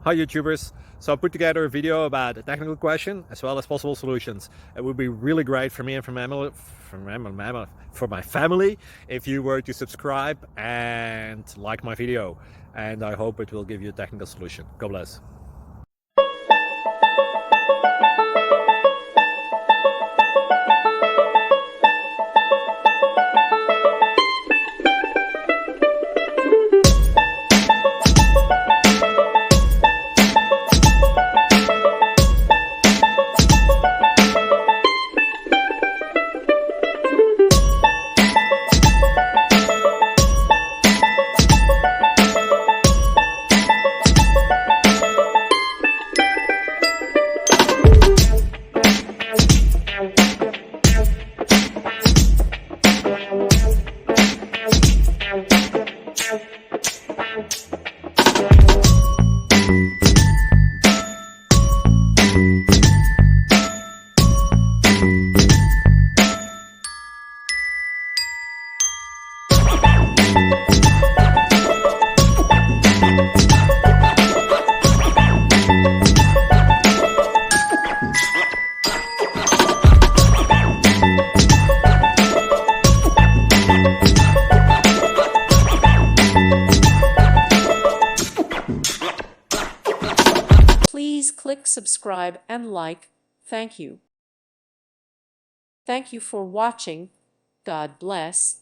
Hi YouTubers! So I put together a video about a technical question as well as possible solutions. It would be really great for me and for my family if you were to subscribe and like my video. And I hope it will give you a technical solution. God bless. Please click subscribe and like. Thank you. Thank you for watching. God bless.